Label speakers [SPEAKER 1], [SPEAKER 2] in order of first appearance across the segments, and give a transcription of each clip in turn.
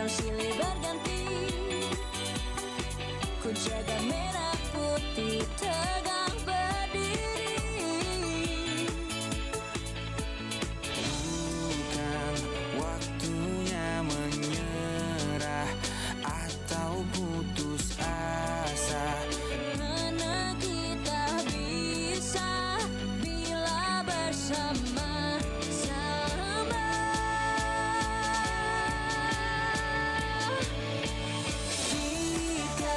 [SPEAKER 1] tahun silih berganti, ku jaga merah putih tegang berdiri.
[SPEAKER 2] Bukan waktunya menyerah atau putus asa.
[SPEAKER 1] Mana kita bisa bila bersama-sama.
[SPEAKER 2] Kita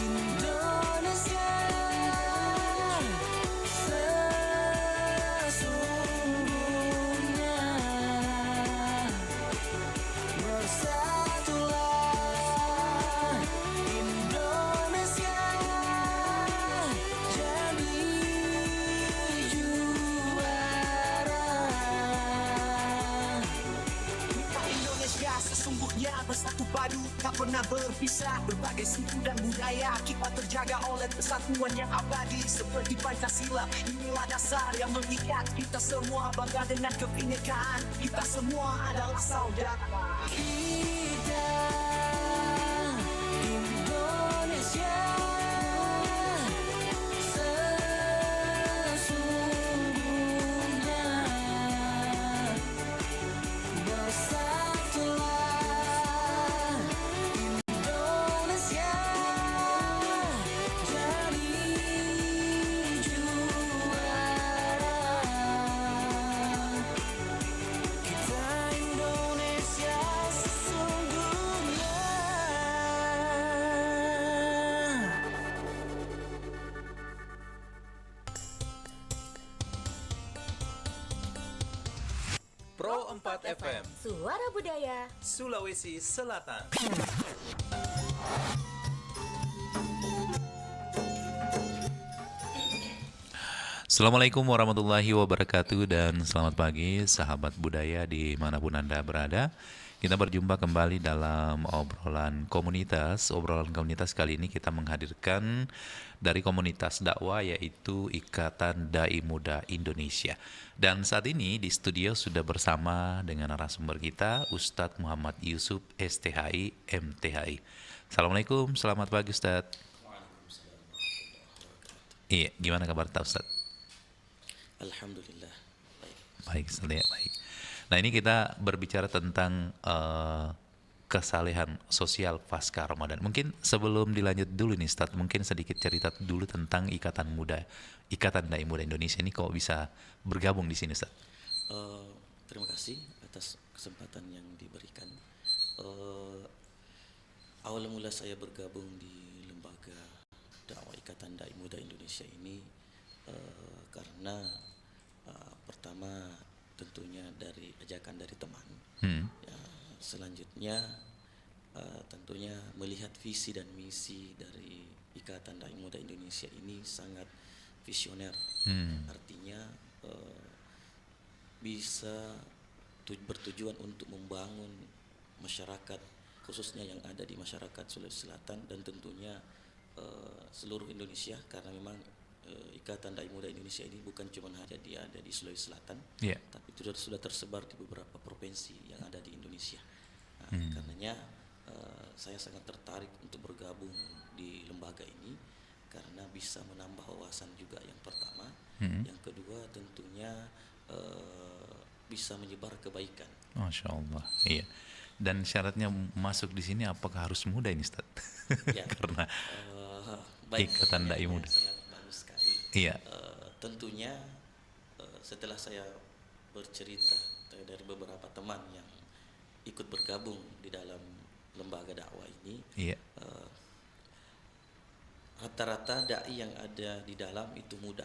[SPEAKER 2] Indonesia sesungguhnya, bersatulah Indonesia jadi juara.
[SPEAKER 3] Kita Indonesia sesungguhnya bersatu padu, tak pernah berpisah. Berbagai suku dan budaya kita terjaga oleh persatuan yang abadi. Seperti Pancasila, inilah dasar yang mengikat kita semua. Bangga dengan kebinekaan, kita semua adalah saudara.
[SPEAKER 2] Kita Indonesia sesungguhnya, bersatulah Indonesia jadi juara. Kita Indonesia sesungguhnya.
[SPEAKER 4] Pro 4 FM
[SPEAKER 1] Suara Budaya.
[SPEAKER 4] Sulawesi Selatan. Assalamualaikum warahmatullahi wabarakatuh dan selamat pagi sahabat budaya dimanapun Anda berada. Kita berjumpa kembali dalam obrolan komunitas. Obrolan komunitas kali ini kita menghadirkan dari komunitas dakwah yaitu Ikatan Dai Muda Indonesia. Dan saat ini di studio sudah bersama dengan narasumber kita Ustadz Muhammad Yusuf STHI MTHI. Assalamualaikum, selamat pagi Ustadz. Iya, gimana kabar Ustadz?
[SPEAKER 5] Alhamdulillah.
[SPEAKER 4] Baik, ya, baik. Nah ini kita berbicara tentang kesalehan sosial pasca Ramadan. Mungkin sebelum dilanjut dulu nih Ustadz, mungkin sedikit cerita dulu tentang Ikatan Dai Muda Indonesia ini kok bisa bergabung di sini Ustadz?
[SPEAKER 5] Terima kasih atas kesempatan yang diberikan. Awal mula saya bergabung di lembaga dakwah Ikatan Dai Muda Indonesia ini karena pertama tentunya dari ajakan dari teman. Ya, selanjutnya tentunya melihat visi dan misi dari Ikatan Dai Muda Indonesia ini sangat visioner. Artinya bisa bertujuan untuk membangun masyarakat, khususnya yang ada di masyarakat Sulawesi Selatan dan tentunya seluruh Indonesia, karena memang Ikatan Dai Muda Indonesia ini bukan cuma hanya dia ada di Sulawesi Selatan, tapi sudah tersebar di beberapa provinsi yang ada di Indonesia. Karenanya saya sangat tertarik untuk bergabung di lembaga ini karena bisa menambah wawasan juga yang pertama. Yang kedua tentunya bisa menyebar kebaikan.
[SPEAKER 4] Masya Allah, iya. Dan syaratnya masuk di sini apakah harus muda ini Ustaz?
[SPEAKER 5] Ya,
[SPEAKER 4] Karena
[SPEAKER 5] baik,
[SPEAKER 4] Ikatan Dai Muda.
[SPEAKER 5] sangat bagus sekali.
[SPEAKER 4] Iya.
[SPEAKER 5] Tentunya setelah saya bercerita dari beberapa teman yang ikut bergabung di dalam lembaga dakwah ini,
[SPEAKER 4] Iya.
[SPEAKER 5] rata-rata dai yang ada di dalam itu muda.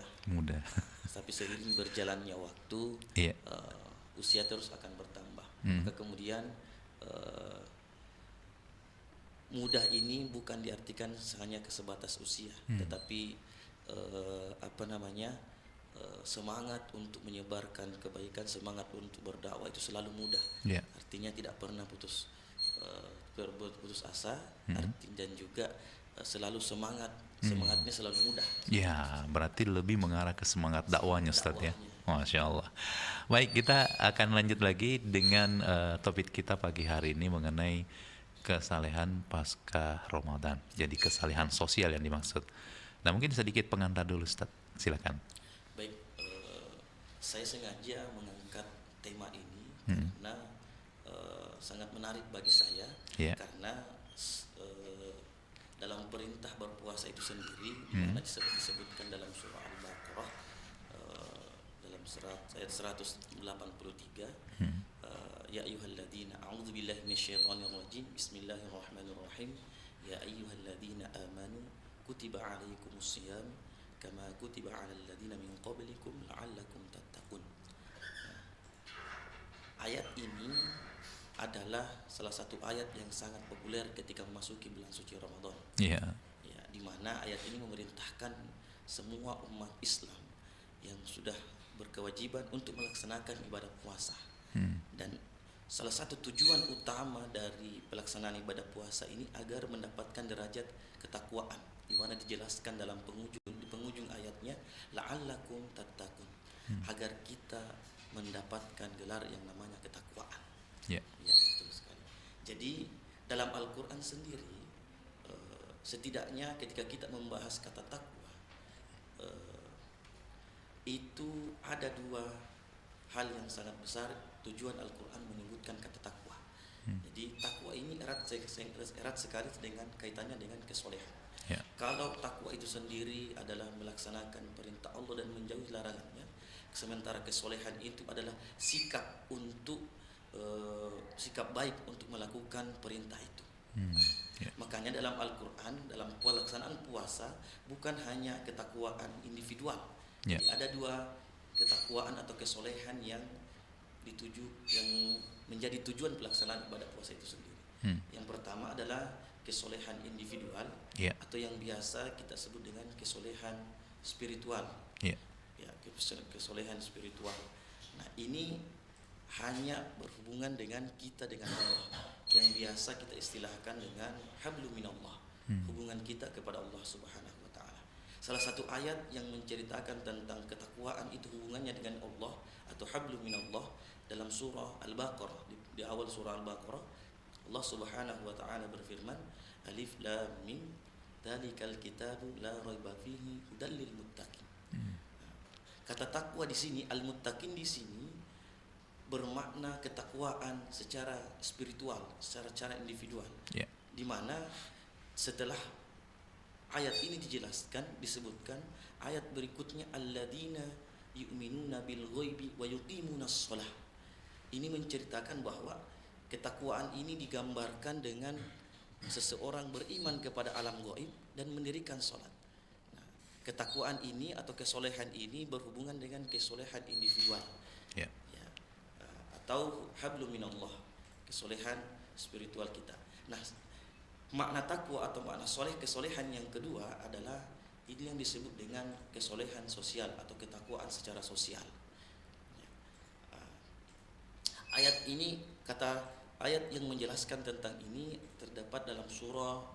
[SPEAKER 5] Tapi seiring berjalannya waktu,
[SPEAKER 4] Iya.
[SPEAKER 5] usia terus akan bertambah. Maka kemudian muda ini bukan diartikan hanya sebatas usia, tetapi semangat untuk menyebarkan kebaikan, semangat untuk berdakwah itu selalu muda.
[SPEAKER 4] Yeah.
[SPEAKER 5] Artinya tidak pernah putus asa, dan juga selalu semangatnya selalu muda.
[SPEAKER 4] Ya, berarti lebih mengarah ke semangat dakwahnya Ustaz ya. Masya Allah. Baik, kita akan lanjut lagi dengan topik kita pagi hari ini mengenai kesalehan pasca Ramadan. Jadi kesalehan sosial yang dimaksud. Nah, mungkin sedikit pengantar dulu, Ustaz. Silakan.
[SPEAKER 5] Baik, saya sengaja mengangkat tema ini karena sangat menarik bagi saya,
[SPEAKER 4] Iya.
[SPEAKER 5] karena dalam perintah berpuasa itu sendiri, di mana disebutkan dalam surah Al-Baqarah dalam ayat 183, ya ayyuhalladzina a'udzubillahi minasyaitonirrajim, bismillahirrahmanirrahim, ya ayyuhalladzina amanu kutiba alaikumusiyam kama kutiba alal ladzina min qablikum la'allakum tattaqun. Ayat ini adalah salah satu ayat yang sangat populer ketika memasuki bulan suci Ramadan.
[SPEAKER 4] Iya.
[SPEAKER 5] Ya, di mana ayat ini memerintahkan semua umat Islam yang sudah berkewajiban untuk melaksanakan ibadah puasa. Dan salah satu tujuan utama dari pelaksanaan ibadah puasa ini agar mendapatkan derajat ketakwaan, di mana dijelaskan dalam di penghujung ayatnya la'allakum tattaqun, agar kita mendapatkan gelar yang namanya ketakwaan.
[SPEAKER 4] Ya.
[SPEAKER 5] Ya, betul sekali. Jadi dalam Al-Quran sendiri, setidaknya ketika kita membahas kata takwa, itu ada dua hal yang sangat besar tujuan Al-Quran menyebutkan kata takwa. Jadi takwa ini erat sekali dengan kaitannya dengan kesolehan.
[SPEAKER 4] Ya.
[SPEAKER 5] Kalau takwa itu sendiri adalah melaksanakan perintah Allah dan menjauhi larangannya, sementara kesolehan itu adalah sikap baik untuk melakukan perintah itu.
[SPEAKER 4] Ya.
[SPEAKER 5] Makanya dalam Al-Quran, dalam pelaksanaan puasa bukan hanya ketakwaan individual.
[SPEAKER 4] Ya.
[SPEAKER 5] Jadi ada dua ketakwaan atau kesolehan yang menjadi tujuan pelaksanaan ibadah puasa itu sendiri. Yang pertama adalah kesolehan individual,
[SPEAKER 4] Ya.
[SPEAKER 5] atau yang biasa kita sebut dengan kesolehan spiritual.
[SPEAKER 4] Ya.
[SPEAKER 5] Ya, kesolehan spiritual. Nah, ini hanya berhubungan dengan kita dengan Allah, yang biasa kita istilahkan dengan hablum minallah, hubungan kita kepada Allah Subhanahu wa taala. Salah satu ayat yang menceritakan tentang ketakwaan itu hubungannya dengan Allah atau hablum minallah dalam surah Al-Baqarah. Di awal surah Al-Baqarah, Allah Subhanahu wa taala berfirman, Alif Lam Mim, dzalikal kitabu la raiba fihi hudal lil muttaqin. Kata takwa di sini, al-muttaqin di sini bermakna ketakwaan secara spiritual, secara individual.
[SPEAKER 4] Ya.
[SPEAKER 5] Di mana setelah ayat ini dijelaskan, disebutkan ayat berikutnya, alladzina yu'minuna bil ghaibi wa yuqimunas shalah. Ini menceritakan bahwa ketakwaan ini digambarkan dengan seseorang beriman kepada alam gaib dan mendirikan salat. Ketakwaan ini atau kesolehan ini berhubungan dengan kesolehan individual,
[SPEAKER 4] Ya.
[SPEAKER 5] ya, atau hablum minallah, kesolehan spiritual kita. Nah, makna takwa atau makna soleh, kesolehan yang kedua adalah ini yang disebut dengan kesolehan sosial atau ketakwaan secara sosial. Ayat ini, kata ayat yang menjelaskan tentang ini terdapat dalam surah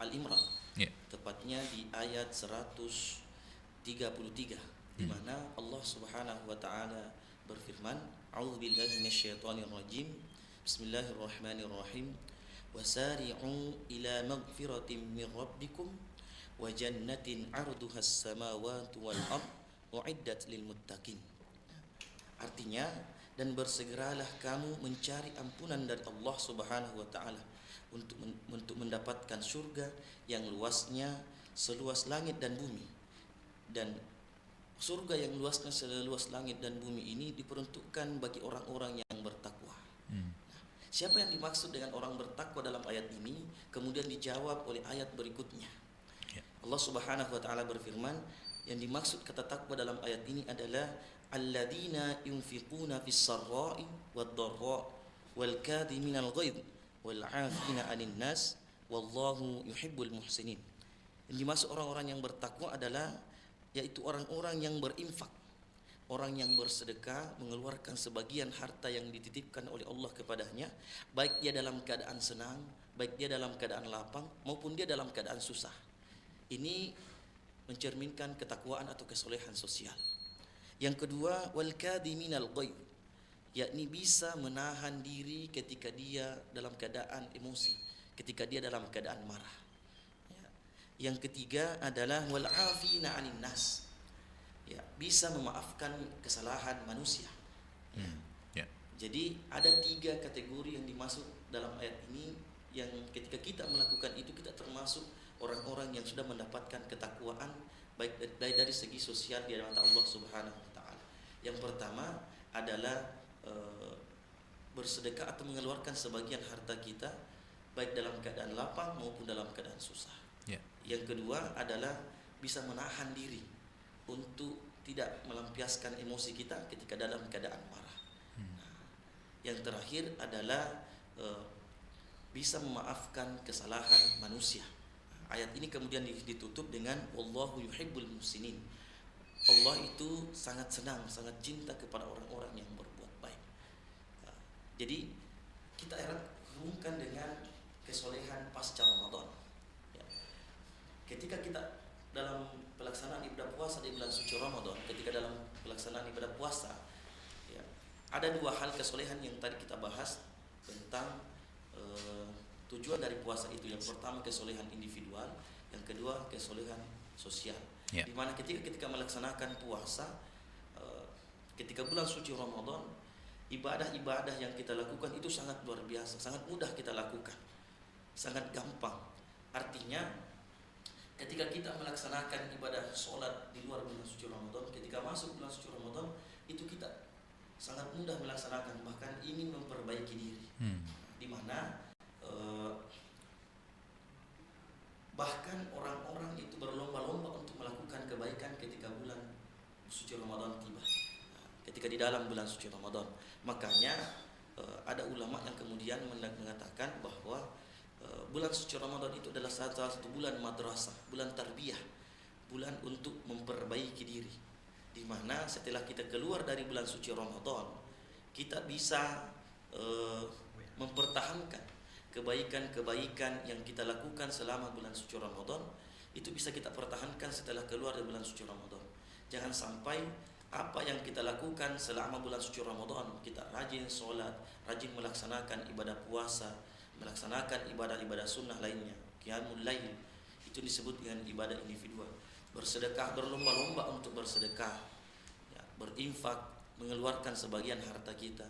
[SPEAKER 5] Al-Imran.
[SPEAKER 4] Ya.
[SPEAKER 5] Tepatnya di ayat 133, di mana Allah Subhanahu wa taala berfirman, A'udzubillahi minasyaitonirrajim. Bismillahirrahmanirrahim. Wasari'u ila maghfiratin min rabbikum wa jannatin 'arduhas samawati wal ard u'iddat lil muttaqin. Artinya, dan bersegeralah kamu mencari ampunan dari Allah Subhanahu wa taala untuk mendapatkan surga yang luasnya seluas langit dan bumi. Dan surga yang luasnya seluas langit dan bumi ini diperuntukkan bagi orang-orang yang bertakwa. Siapa yang dimaksud dengan orang bertakwa dalam ayat ini? Kemudian dijawab oleh ayat berikutnya. Allah Subhanahu wa taala berfirman, yang dimaksud kata takwa dalam ayat ini adalah alladzina yunfiquna fis sarra'i wad dharra wal kadhiminal ghaidh wal 'afina 'anil nas wallahu yuhibbul muhsinin. Yang dimaksud orang-orang yang bertakwa adalah yaitu orang-orang yang berinfak, orang yang bersedekah, mengeluarkan sebagian harta yang dititipkan oleh Allah kepadanya, baik dia dalam keadaan senang, baik dia dalam keadaan lapang, maupun dia dalam keadaan susah. Ini mencerminkan ketakwaan atau kesolehan sosial. Yang kedua, wal kadhiminal ghaidh, yakni bisa menahan diri ketika dia dalam keadaan emosi, ketika dia dalam keadaan marah. Ya. Yang ketiga adalah wal afina 'anil nas. Ya, bisa memaafkan kesalahan manusia.
[SPEAKER 4] Ya.
[SPEAKER 5] Jadi ada 3 kategori yang dimasuk dalam ayat ini, yang ketika kita melakukan itu kita termasuk orang-orang yang sudah mendapatkan ketakwaan baik dari segi sosial di hadapan Allah Subhanahu wa taala. Yang pertama adalah bersedekah atau mengeluarkan sebagian harta kita baik dalam keadaan lapang maupun dalam keadaan susah.
[SPEAKER 4] Ya.
[SPEAKER 5] Yang kedua adalah bisa menahan diri untuk tidak melampiaskan emosi kita ketika dalam keadaan marah. Yang terakhir adalah bisa memaafkan kesalahan manusia. Ayat ini kemudian ditutup dengan wallahu yuhibbul muhsinin. Allah itu sangat senang, sangat cinta kepada orang-orang yang berbuat baik. Jadi kita hubungkan dengan kesolehan pasca Ramadan. Ya. Ketika kita dalam pelaksanaan ibadah puasa di bulan suci Ramadan, ketika dalam pelaksanaan ibadah puasa, ya, ada 2 hal kesolehan yang tadi kita bahas tentang tujuan dari puasa itu. Yang pertama kesolehan individual, yang kedua kesolehan sosial.
[SPEAKER 4] Ya.
[SPEAKER 5] Dimana ketika melaksanakan puasa, ketika bulan suci Ramadan, ibadah-ibadah yang kita lakukan itu sangat luar biasa, sangat mudah kita lakukan, sangat gampang. Artinya ketika kita melaksanakan ibadah sholat di luar bulan suci Ramadan, ketika masuk bulan suci Ramadan itu kita sangat mudah melaksanakan, bahkan ingin memperbaiki diri. Di mana bahkan orang-orang itu berlomba-lomba untuk melakukan kebaikan ketika bulan suci Ramadan tiba, ketika di dalam bulan suci Ramadan. Makanya ada ulama yang kemudian mengatakan bahwa bulan suci Ramadan itu adalah salah satu bulan madrasah, bulan tarbiyah, bulan untuk memperbaiki diri. Di mana setelah kita keluar dari bulan suci Ramadan, kita bisa mempertahankan kebaikan-kebaikan yang kita lakukan selama bulan suci Ramadan, itu bisa kita pertahankan setelah keluar dari bulan suci Ramadan. Jangan sampai apa yang kita lakukan selama bulan suci Ramadan, kita rajin sholat, rajin melaksanakan ibadah puasa, melaksanakan ibadah-ibadah sunnah lainnya, qiyamul lail, itu disebut dengan ibadah individual. Bersedekah, berlomba-lomba untuk bersedekah, ya, berinfak, mengeluarkan sebagian harta kita.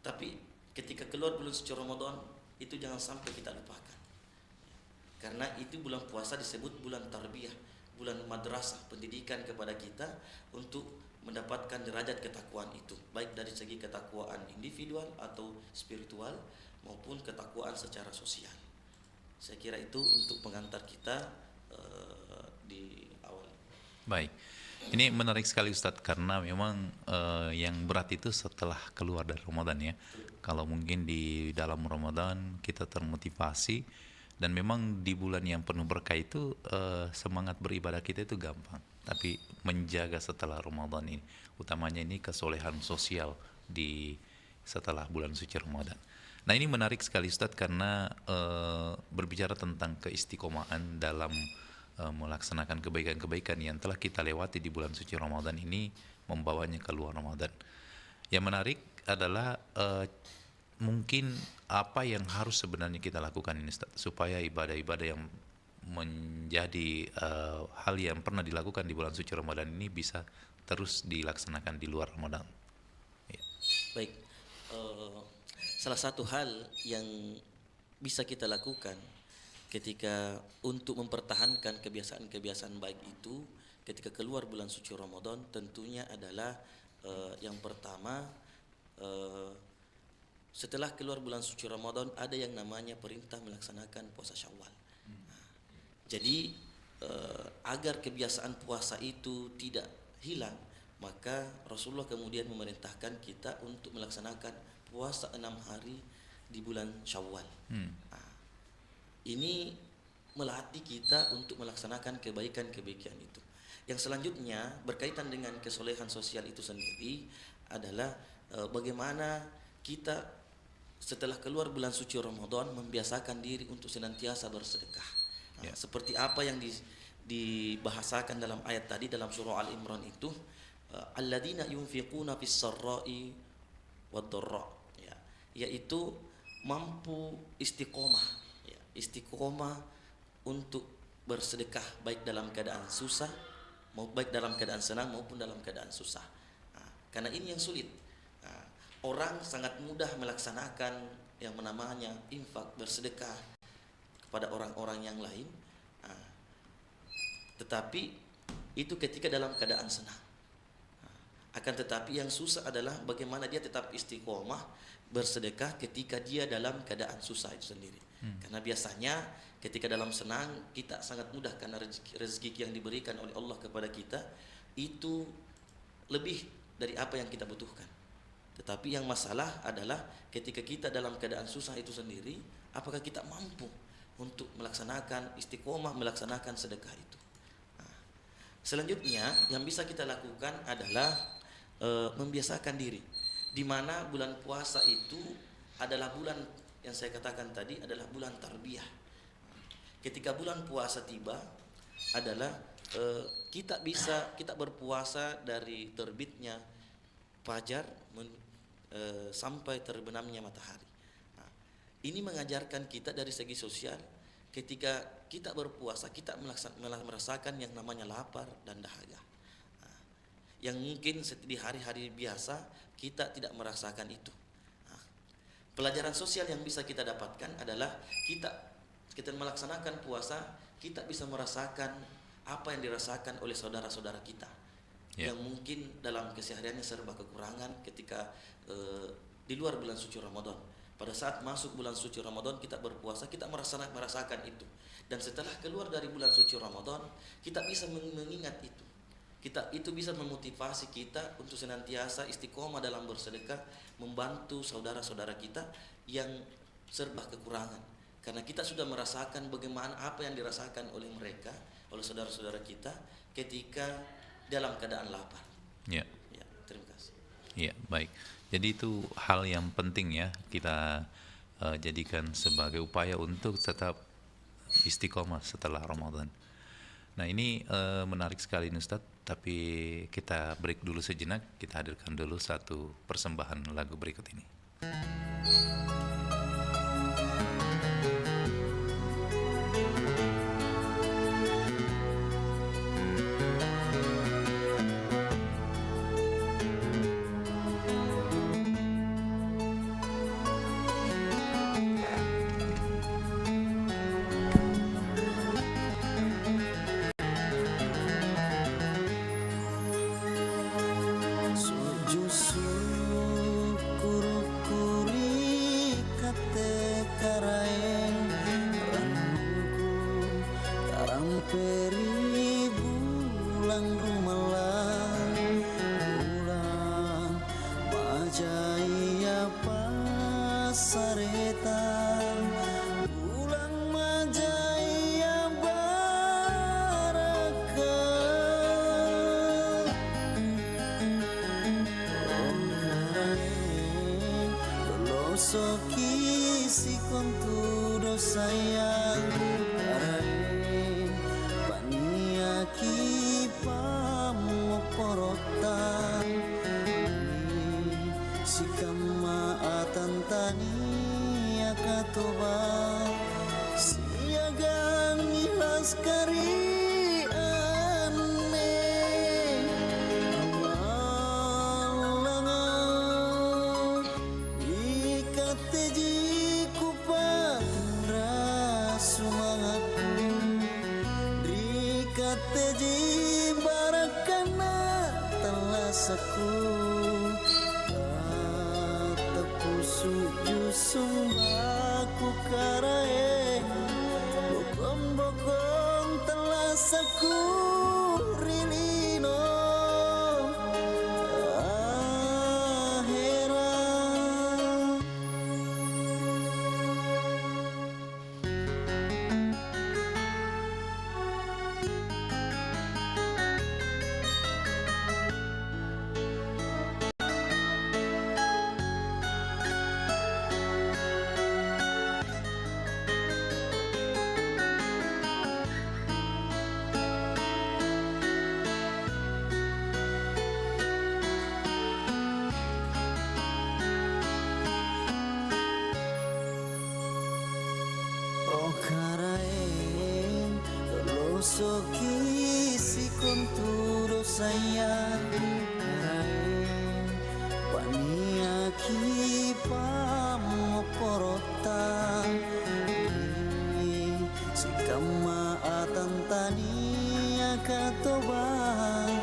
[SPEAKER 5] Tapi ketika keluar bulan suci Ramadan, itu jangan sampai kita lupakan. Karena itu bulan puasa disebut bulan tarbiyah, bulan madrasah, pendidikan kepada kita untuk mendapatkan derajat ketakwaan itu, baik dari segi ketakwaan individual atau spiritual maupun ketakwaan secara sosial. Saya kira itu untuk pengantar kita di awal.
[SPEAKER 4] Baik. Ini menarik sekali Ustadz, karena memang yang berat itu setelah keluar dari Ramadan ya. Kalau mungkin di dalam Ramadan kita termotivasi, dan memang di bulan yang penuh berkah itu semangat beribadah kita itu gampang. Tapi menjaga setelah Ramadan ini, utamanya ini kesolehan sosial di setelah bulan suci Ramadan. Nah ini menarik sekali Ustadz, karena berbicara tentang keistiqomahan dalam melaksanakan kebaikan-kebaikan yang telah kita lewati di bulan suci Ramadan ini, membawanya keluar Ramadan. Yang menarik adalah mungkin apa yang harus sebenarnya kita lakukan ini Ustaz, supaya ibadah-ibadah yang menjadi hal yang pernah dilakukan di bulan suci Ramadan ini bisa terus dilaksanakan di luar Ramadan. Ya.
[SPEAKER 5] Baik, salah satu hal yang bisa kita lakukan ketika untuk mempertahankan kebiasaan-kebiasaan baik itu ketika keluar bulan suci Ramadan, tentunya adalah yang pertama, setelah keluar bulan suci Ramadan ada yang namanya perintah melaksanakan puasa Syawal. Jadi agar kebiasaan puasa itu tidak hilang, maka Rasulullah kemudian memerintahkan kita untuk melaksanakan puasa 6 hari di bulan Syawal. Ini melatih kita untuk melaksanakan kebaikan-kebaikan itu. Yang selanjutnya berkaitan dengan kesolehan sosial itu sendiri adalah bagaimana kita setelah keluar bulan suci Ramadan membiasakan diri untuk senantiasa bersedekah. Seperti apa yang dibahasakan dalam ayat tadi dalam surah Al-Imran itu, alladzina yunfiquna fis sarra'i wad dharra, ya, yaitu mampu istiqomah, ya, istiqomah untuk bersedekah baik dalam keadaan susah, baik dalam keadaan senang maupun dalam keadaan susah. Karena ini yang sulit. Orang sangat mudah melaksanakan yang namanya infak, bersedekah kepada orang-orang yang lain, tetapi itu ketika dalam keadaan senang. Akan tetapi yang susah adalah bagaimana dia tetap istiqomah bersedekah ketika dia dalam keadaan susah itu sendiri. Karena biasanya ketika dalam senang kita sangat mudah, karena rezeki yang diberikan oleh Allah kepada kita itu lebih dari apa yang kita butuhkan. Tetapi yang masalah adalah ketika kita dalam keadaan susah itu sendiri, apakah kita mampu untuk melaksanakan istiqomah, melaksanakan sedekah itu. Selanjutnya yang bisa kita lakukan adalah membiasakan diri, di mana bulan puasa itu adalah bulan yang saya katakan tadi adalah bulan tarbiyah. Ketika bulan puasa tiba adalah kita berpuasa dari terbitnya fajar sampai terbenamnya matahari. Ini mengajarkan kita dari segi sosial, ketika kita berpuasa kita merasakan yang namanya lapar dan dahaga, yang mungkin di hari-hari biasa kita tidak merasakan itu. Pelajaran sosial yang bisa kita dapatkan adalah kita melaksanakan puasa, kita bisa merasakan apa yang dirasakan oleh saudara-saudara kita, yang mungkin dalam kesehariannya serba kekurangan ketika di luar bulan suci Ramadan. Pada saat masuk bulan suci Ramadan kita berpuasa, kita merasakan itu. Dan setelah keluar dari bulan suci Ramadan, kita bisa mengingat itu. Itu bisa memotivasi kita untuk senantiasa istiqomah dalam bersedekah, membantu saudara-saudara kita yang serba kekurangan. Karena kita sudah merasakan bagaimana apa yang dirasakan oleh mereka, oleh saudara-saudara kita ketika dalam keadaan lapar.
[SPEAKER 4] Ya.
[SPEAKER 5] Ya, terima kasih.
[SPEAKER 4] Ya, baik. Jadi itu hal yang penting ya, kita jadikan sebagai upaya untuk tetap istiqomah setelah Ramadan. Nah ini menarik sekali nih Ustadz, tapi kita break dulu sejenak, kita hadirkan dulu satu persembahan lagu berikut ini.
[SPEAKER 2] Soki si kontudo sayang karain paniaki pamoporotan si kama atantani akatoba siagang ilas kari aku tatepusu jusumbaku karae bokong-bokong telas aku rilino akhirat. Usoki si konturo sayang Karae Paniaki pamoporota Si kama atantani akatobang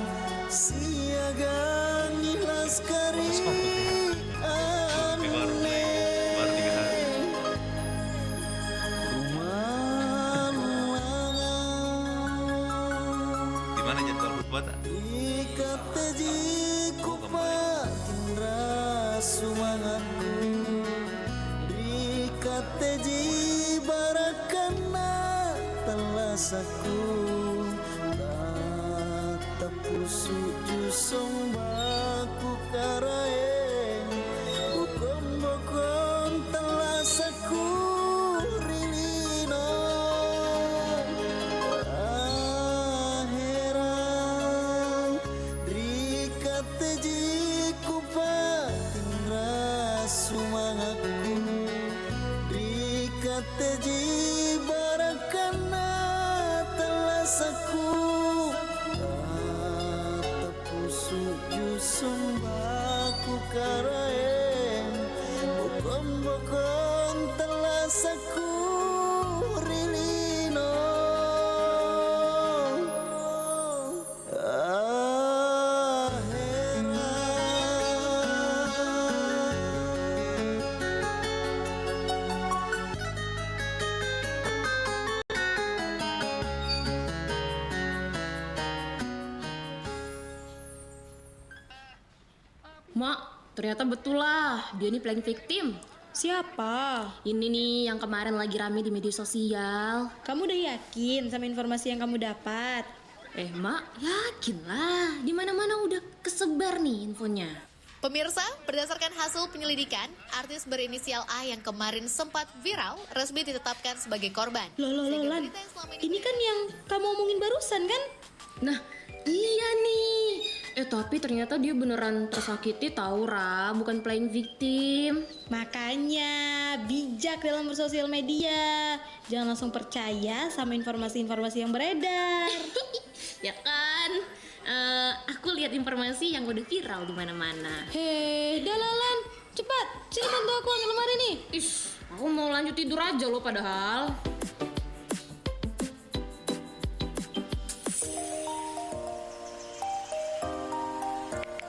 [SPEAKER 2] Siagang ilas kari
[SPEAKER 4] Di mana jadwal khutbah tak?
[SPEAKER 2] Ikateji kupatindra sumangatku Ikateji barakana talasaku Tatapu suju sombaku karae Bukom-bukom talasaku rilino Aherang Rikateji kupatindra sumangatku Rikateji barakana talasaku Tatapu suju sombaku karae Bukom-bukom talasaku rilino
[SPEAKER 6] Mak, ternyata betul lah, dia ini playing victim.
[SPEAKER 7] Siapa?
[SPEAKER 6] Ini nih yang kemarin lagi rame di media sosial.
[SPEAKER 7] Kamu udah yakin sama informasi yang kamu dapat?
[SPEAKER 6] Mak, yakin lah. Di mana-mana udah kesebar nih infonya.
[SPEAKER 8] Pemirsa, berdasarkan hasil penyelidikan, artis berinisial A yang kemarin sempat viral resmi ditetapkan sebagai korban.
[SPEAKER 7] Loh,
[SPEAKER 8] Sehingga
[SPEAKER 7] Lan.
[SPEAKER 8] berita yang selama
[SPEAKER 7] Ini kan yang kamu omongin barusan kan?
[SPEAKER 6] Nah, iya nih. Tapi ternyata dia beneran tersakiti tahu, Ra, bukan playing victim.
[SPEAKER 7] Makanya bijak dalam bersosial media. Jangan langsung percaya sama informasi-informasi yang beredar.
[SPEAKER 6] Ya kan? Aku lihat informasi yang udah viral di mana-mana.
[SPEAKER 7] Hei, Dalalan, cepat, sini bantu aku angkat lemari nih.
[SPEAKER 6] Aku mau lanjut tidur aja loh padahal.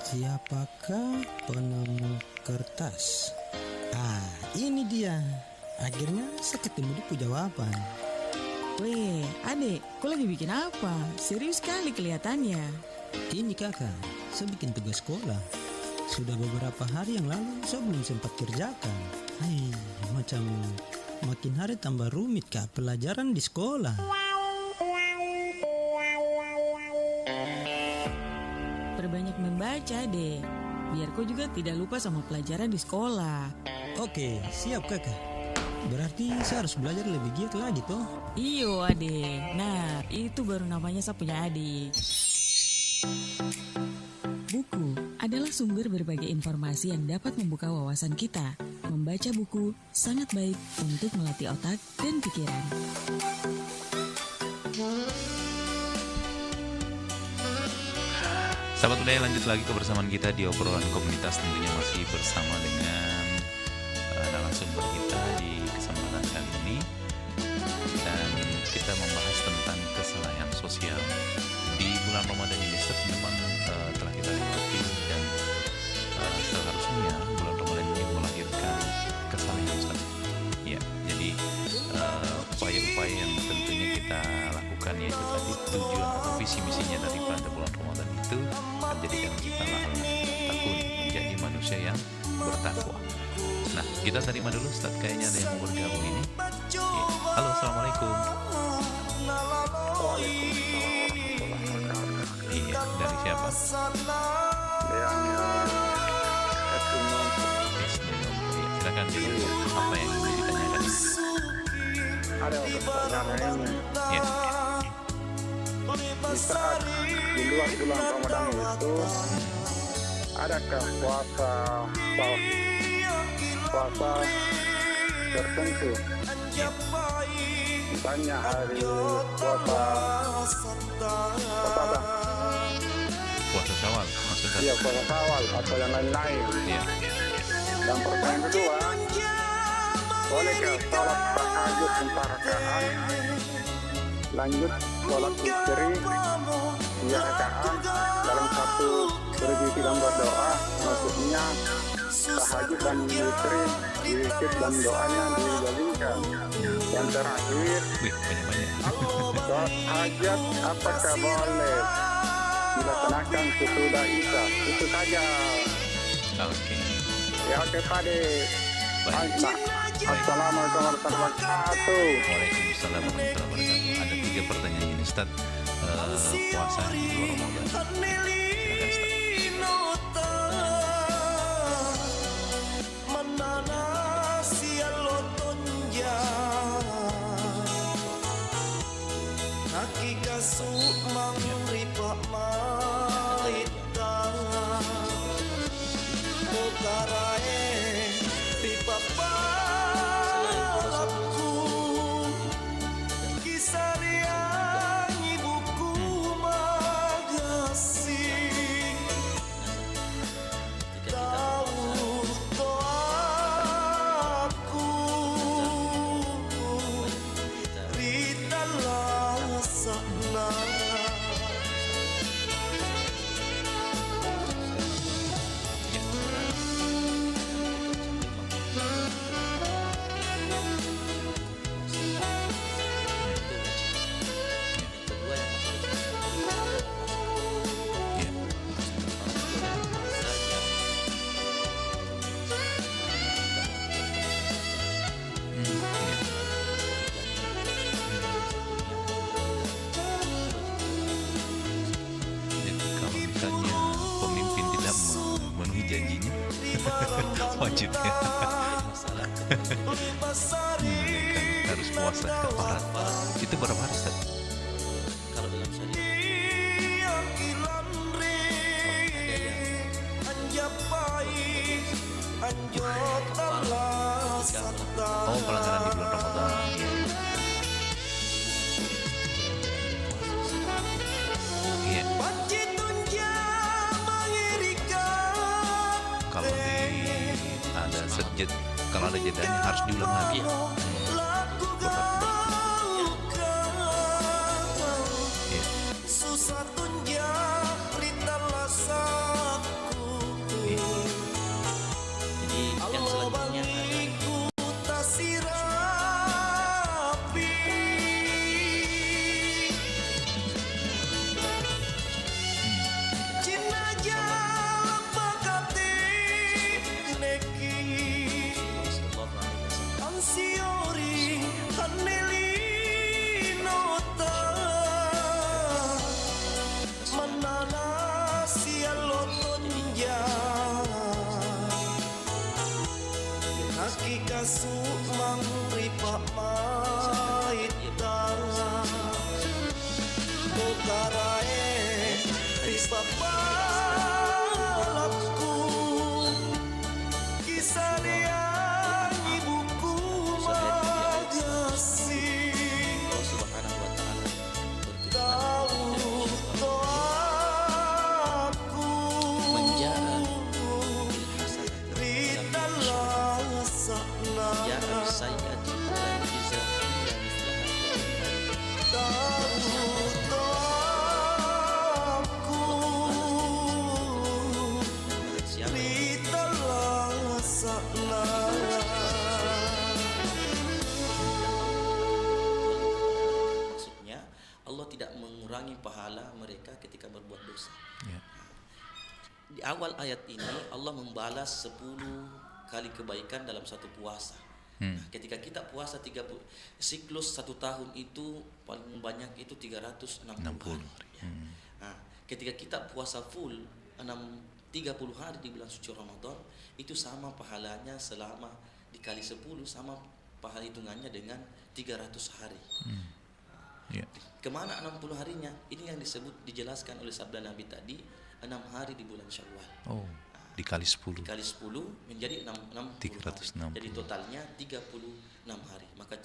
[SPEAKER 9] Siapakah penemu kertas? Ini dia. Akhirnya saya ketemu di jawaban.
[SPEAKER 10] Weh, adek, kau lagi bikin apa? Serius sekali kelihatannya.
[SPEAKER 9] Ini kakak, saya bikin tugas sekolah. Sudah beberapa hari yang lalu saya belum sempat kerjakan. Macam makin hari tambah rumit kak pelajaran di sekolah.
[SPEAKER 10] Perbanyak membaca, deh. Biar kau juga tidak lupa sama pelajaran di sekolah.
[SPEAKER 9] Oke, siap kakak. Berarti saya harus belajar lebih giat lagi toh?
[SPEAKER 10] Iyo, adek. Nah, itu baru namanya saya punya adik. Buku adalah sumber berbagai informasi yang dapat membuka wawasan kita. Membaca buku sangat baik untuk melatih otak dan pikiran.
[SPEAKER 4] Sahabat budaya, lanjut lagi kebersamaan kita di obrolan komunitas, tentunya masih bersama dengan narasumber kita di kesempatan kali ini, dan kita membahas tentang kesalahan sosial di bulan Ramadan ini. Memang telah kita lewati, dan seharusnya bulan Ramadan ini melahirkan kesalahan Ustaz. Ya, jadi upaya-upaya yang tentunya kita lakukan, yaitu tadi tujuan atau visi misinya daripada bulan Ramadan itu menjadikan kita lahal takun, menjadi manusia yang bertakwa. Nah, kita terima dulu Ustaz, kayaknya ada yang mau bergabung ini. Ya. Halo, assalamualaikum. Iya, dari siapa? Iya, silakan dulu. Apa yang ingin ditanyakan?
[SPEAKER 11] Ada pertanyaan ini.
[SPEAKER 4] Ya.
[SPEAKER 11] Di saat di luar bulan Ramadan itu, adakah puasa tertentu Misalnya hari puasa apa?
[SPEAKER 4] Puasa Syawal maksudnya.
[SPEAKER 11] Iya, puasa Syawal atau yang lain-lain.
[SPEAKER 4] Iya.
[SPEAKER 11] Dan pertanyaan kedua, bolehkah sholat tahajud 4 rakaat lanjut sholat witri 3 rakaat dalam satu berzikir dan berdoa? Maksudnya tahajud dan witri, zikir dan doanya digabungkan. Yang terakhir,
[SPEAKER 4] Wih, banyak-banyak.
[SPEAKER 11] sholat hajat apakah boleh dilaksanakan sesudah Isya? Itu saja.
[SPEAKER 4] Oke.
[SPEAKER 11] Ya, oke Pak De.
[SPEAKER 4] Baik.
[SPEAKER 11] Baik, Pak. Assalamualaikum warahmatullahi wabarakatuh.
[SPEAKER 4] Waalaikumsalam warahmatullahi wabarakatuh. Ada 3 pertanyaan ini, Ustaz. Puasa di luar Ramadan. Silakan, Ustaz. janjinya wajibnya harus puasa kafarat. Itu berapa hari, Ustaz?
[SPEAKER 5] Kalau dalam syariat
[SPEAKER 4] Oh, pelanggaran di bulan Ramadan. Iya. Kalau ada sejed, kalau ada jedanya harus diulang lagi.
[SPEAKER 5] Jadi yang selanjutnya pahala mereka ketika berbuat dosa. Di awal ayat ini Allah membalas 10 kali kebaikan dalam satu puasa. Nah, ketika kita puasa 30 siklus 1 tahun itu paling banyak itu 360 hari. Nah, ketika kita puasa full 30 hari di bulan suci Ramadan itu sama pahalanya selama dikali 10 sama pahala hitungannya dengan 300 hari. Kemana 60 harinya? Ini yang dijelaskan oleh sabda Nabi tadi, 6 hari di bulan Syawal.
[SPEAKER 4] Oh, dikali 10.
[SPEAKER 5] Dikali 10 menjadi 360. Jadi totalnya 36 hari. Maka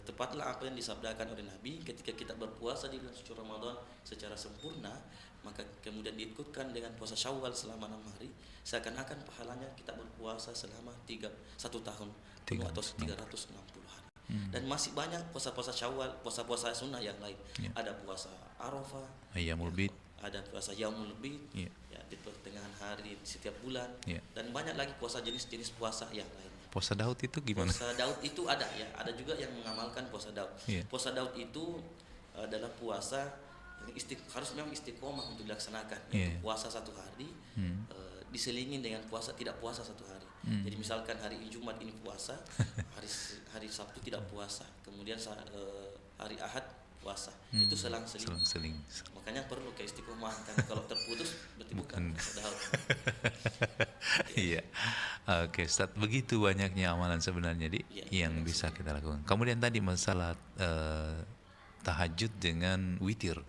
[SPEAKER 5] tepatlah apa yang disabdakan oleh Nabi ketika kita berpuasa di bulan suci Ramadan secara sempurna, maka kemudian diikutkan dengan puasa Syawal selama 6 hari, seakan-akan pahalanya kita berpuasa selama 1 tahun penuh atau 360 hari. Dan masih banyak puasa-puasa Syawal, puasa-puasa sunnah yang lain. Ada puasa Arafah,
[SPEAKER 4] Ayyamul Bid,
[SPEAKER 5] ada puasa Yaumul Bid, ya di pertengahan hari setiap bulan, dan banyak lagi puasa jenis-jenis puasa yang lain.
[SPEAKER 4] Puasa Daud itu gimana?
[SPEAKER 5] Puasa Daud itu ada ya, ada juga yang mengamalkan puasa Daud. Puasa Daud itu adalah puasa yang harus memang istiqomah untuk dilaksanakan. Puasa 1 hari diselingi dengan puasa tidak puasa 1 hari. Jadi misalkan hari Jumat ini puasa, hari Sabtu tidak puasa, kemudian hari Ahad puasa. Itu selang-seling. Makanya perlu keistiqomahan, karena kalau terputus berarti bukan puasa Daud.
[SPEAKER 4] Iya. Oke, Ustaz, begitu banyaknya amalan sebenarnya yang bisa kita lakukan. Kemudian tadi masalah tahajud dengan witir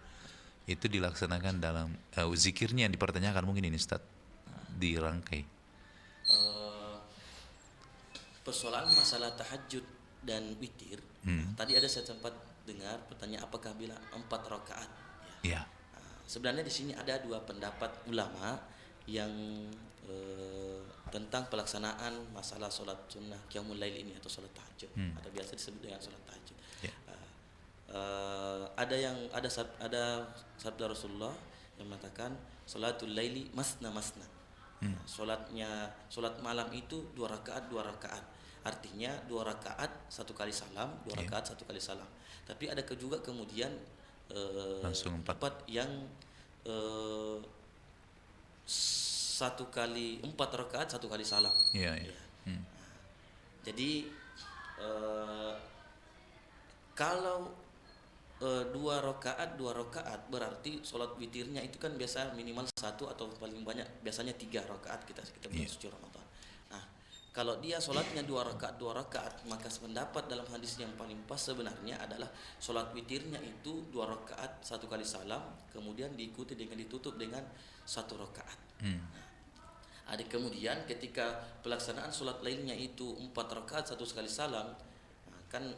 [SPEAKER 4] itu dilaksanakan dalam zikirnya yang dipertanyakan mungkin ini Ustaz dirangkai.
[SPEAKER 5] Persoalan masalah tahajud dan witir. Tadi ada saya sempat dengar pertanyaan apakah bila 4 rakaat.
[SPEAKER 4] Ya.
[SPEAKER 5] Sebenarnya di sini ada 2 pendapat ulama yang tentang pelaksanaan masalah sholat sunnah qiyamul lail ini atau sholat tahajud. Ada biasa disebut dengan sholat tahajud. Ada sabda Rasulullah yang mengatakan sholatul laili masna. Sholat malam itu 2 rakaat. Artinya 2 rakaat 1 kali salam, 2 rakaat 1 kali salam. Tapi ada juga kemudian
[SPEAKER 4] langsung 4
[SPEAKER 5] yang 4 rakaat 1 kali salam. Jadi kalau 2 rakaat berarti sholat witirnya itu kan biasa minimal 1 atau paling banyak biasanya 3 rakaat kita bulan suci Ramadan. Nah, kalau dia sholatnya 2 rakaat, maka sependapat dalam hadis yang paling pas sebenarnya adalah sholat witirnya itu 2 rakaat 1 kali salam, kemudian diikuti dengan ditutup dengan 1 rakaat. Ada kemudian ketika pelaksanaan sholat lainnya itu 4 rakaat 1 kali salam, kan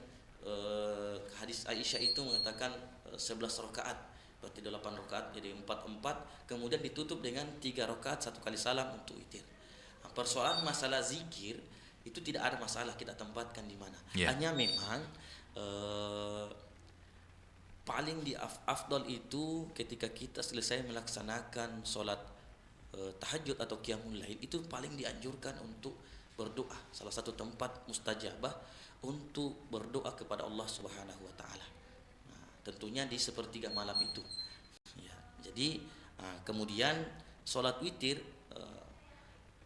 [SPEAKER 5] hadis Aisyah itu mengatakan 11 rakaat, berarti 8 rakaat jadi 4, kemudian ditutup dengan 3 rakaat 1 kali salam untuk witir. Persoalan masalah zikir itu tidak ada masalah kita tempatkan di mana. Hanya memang paling di afdal itu ketika kita selesai melaksanakan sholat tahajud atau qiyamul lail, itu paling dianjurkan untuk berdoa. Salah satu tempat mustajabah untuk berdoa kepada Allah Subhanahu wa taala. Tentunya di sepertiga malam itu. Jadi kemudian sholat witir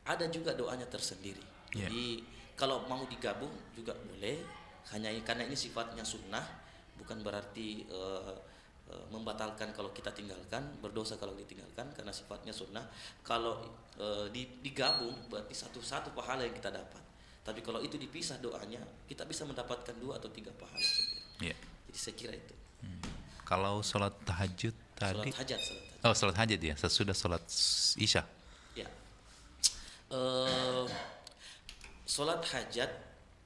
[SPEAKER 5] ada juga doanya tersendiri. Jadi kalau mau digabung juga boleh, hanya karena ini sifatnya sunnah, bukan berarti membatalkan kalau kita tinggalkan, berdosa kalau ditinggalkan karena sifatnya sunnah. Kalau digabung berarti satu pahala yang kita dapat. Tapi kalau itu dipisah doanya, kita bisa mendapatkan 2 atau 3 pahala sendiri. Jadi saya kira itu.
[SPEAKER 4] Kalau sholat tahajud tadi, sholat hajat ya, sesudah sholat isya.
[SPEAKER 5] Sholat hajat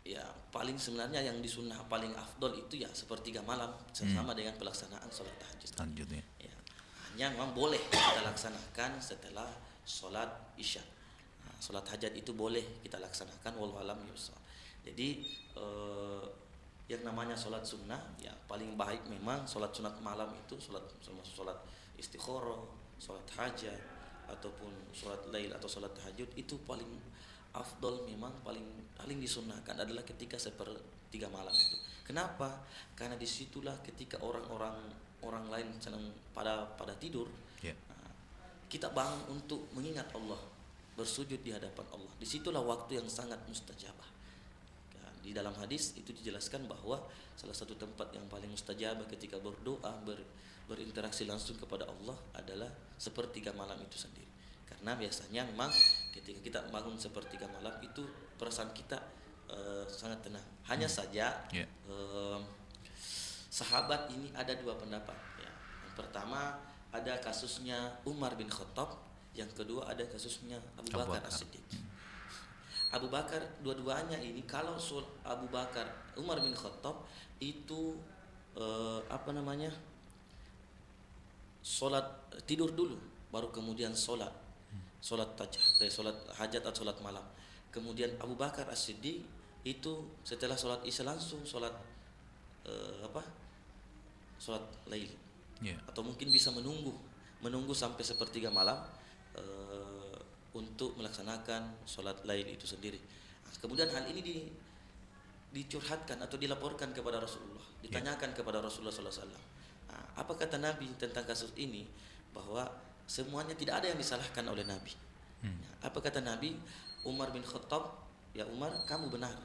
[SPEAKER 5] ya paling sebenarnya yang disunnah paling afdol itu ya sepertiga malam, sama dengan pelaksanaan sholat tahajud. Hanya memang boleh kita laksanakan setelah sholat isya. Sholat hajat itu boleh kita laksanakan, wallahu alam bishawab. Jadi yang namanya sholat sunnah ya paling baik memang sholat sunat malam itu, sholat istikharah, sholat hajat ataupun sholat lail atau sholat tahajud itu paling afdol, memang paling disunnahkan adalah ketika sepertiga malam itu. Kenapa? Karena disitulah ketika orang lain sedang pada tidur, kita bangun untuk mengingat Allah, bersujud di hadapan Allah. Disitulah waktu yang sangat mustajabah. Di dalam hadis itu dijelaskan bahwa salah satu tempat yang paling mustajabah ketika berdoa, berinteraksi langsung kepada Allah adalah sepertiga malam itu sendiri. Karena biasanya memang ketika kita bangun sepertiga malam itu perasaan kita sangat tenang. Hanya saja sahabat ini ada 2 pendapat. Yang pertama ada kasusnya Umar bin Khattab, yang kedua ada kasusnya Abu Bakar As-Siddiq. Abu Bakar dua-duanya ini kalau Abu Bakar Umar bin Khattab itu sholat tidur dulu baru kemudian sholat hajat atau sholat malam. Kemudian Abu Bakar As-Siddiq itu setelah sholat isya langsung sholat lail, atau mungkin bisa menunggu sampai sepertiga malam untuk melaksanakan sholat lail itu sendiri. Kemudian hal ini dicurhatkan atau dilaporkan kepada Rasulullah, ditanyakan kepada Rasulullah SAW. Apa kata Nabi tentang kasus ini? Bahwa semuanya tidak ada yang disalahkan oleh Nabi. Apa kata Nabi? Umar bin Khattab, ya Umar, kamu benar.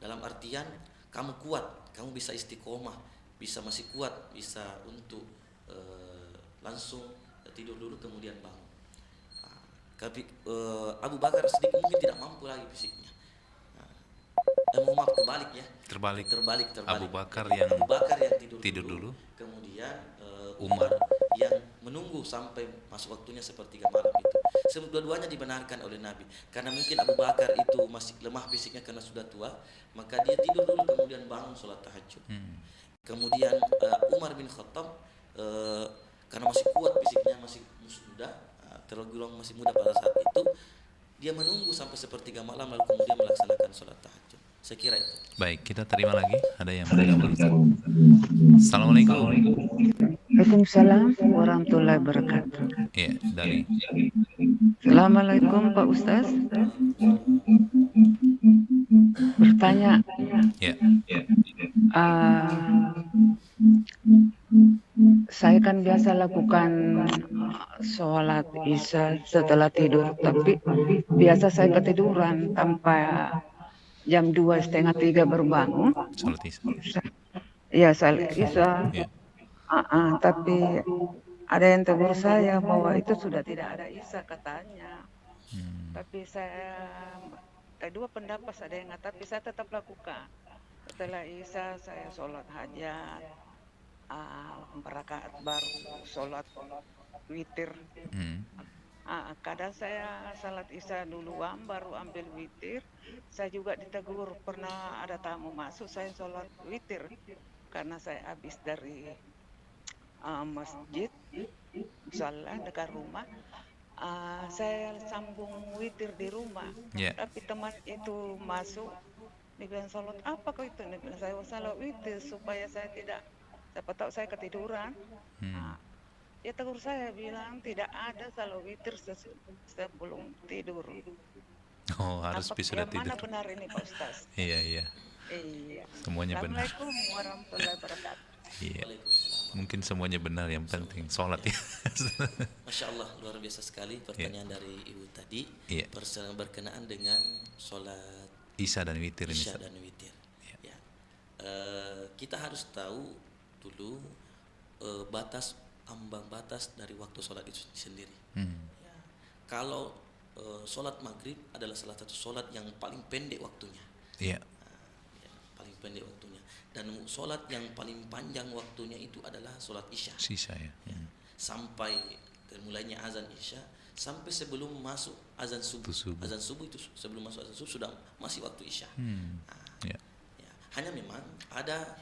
[SPEAKER 5] Dalam artian kamu kuat, kamu bisa istiqomah, masih kuat, bisa untuk langsung tidur dulu kemudian bangun. Tapi Abu Bakar sedikit mungkin tidak mampu lagi fisiknya. Umar terbalik.
[SPEAKER 4] Abu Bakar yang tidur dulu.
[SPEAKER 5] Kemudian Umar yang menunggu sampai masuk waktunya sepertiga malam itu. Dua-duanya dibenarkan oleh Nabi. Karena mungkin Abu Bakar itu masih lemah fisiknya karena sudah tua, maka dia tidur dulu kemudian bangun sholat tahajud. Kemudian Umar bin Khattab karena masih kuat fisiknya, masih muda, tergolong masih muda pada saat itu, dia menunggu sampai sepertiga malam lalu kemudian melaksanakan sholat tahajud. Saya kira itu.
[SPEAKER 4] Baik, kita terima lagi. Ada yang bergabung. Assalamualaikum.
[SPEAKER 12] Waalaikumsalam warahmatullahi wabarakatuh.
[SPEAKER 4] Ya, dari.
[SPEAKER 12] Assalamualaikum Pak Ustaz. Bertanya.
[SPEAKER 4] Ya.
[SPEAKER 12] Saya kan biasa lakukan sholat isya setelah tidur, tapi biasa saya ketiduran tanpa jam 2:30 berbangun.
[SPEAKER 4] Sholat isya.
[SPEAKER 12] Ya, sholat isya.
[SPEAKER 4] Ya.
[SPEAKER 12] Tapi ada yang tegur saya bahwa itu sudah tidak ada isya katanya. Tapi saya dua pendapat ada yang tapi saya tetap lakukan. Setelah isya saya sholat hajat, 4 rakaat baru sholat witir. Kadang saya salat isya duluan baru ambil witir. Saya juga ditegur, pernah ada tamu masuk saya sholat witir karena saya habis dari masjid sholat dekat rumah. Saya sambung witir di rumah. Tapi teman itu masuk, dia bilang sholat apa kau itu? Dia bilang saya sholat witir supaya saya tidak, siapa tahu saya ketiduran. Dia tegur saya bilang tidak ada sholat witir sebelum tidur.
[SPEAKER 4] Oh, harus sudah tidur.
[SPEAKER 12] Mana benar ini Pak Ustaz?
[SPEAKER 4] Iya. Semuanya benar.
[SPEAKER 12] Assalamualaikum warahmatullahi wabarakatuh.
[SPEAKER 4] Iya. Mungkin semuanya benar, yang penting sholat ya.
[SPEAKER 5] Masya Allah, luar biasa sekali pertanyaan dari Ibu tadi. Berkenaan dengan sholat
[SPEAKER 4] isya dan witir ini.
[SPEAKER 5] Ya. Kita harus tahu dulu ambang batas dari waktu sholat itu sendiri. Ya. Kalau sholat maghrib adalah salah satu sholat yang paling pendek waktunya. Paling pendek waktunya. Dan sholat yang paling panjang waktunya itu adalah sholat isya. Sampai mulainya azan isya sampai sebelum masuk azan subuh. Azan subuh itu sebelum masuk azan subuh sudah masih waktu isya. Hanya memang ada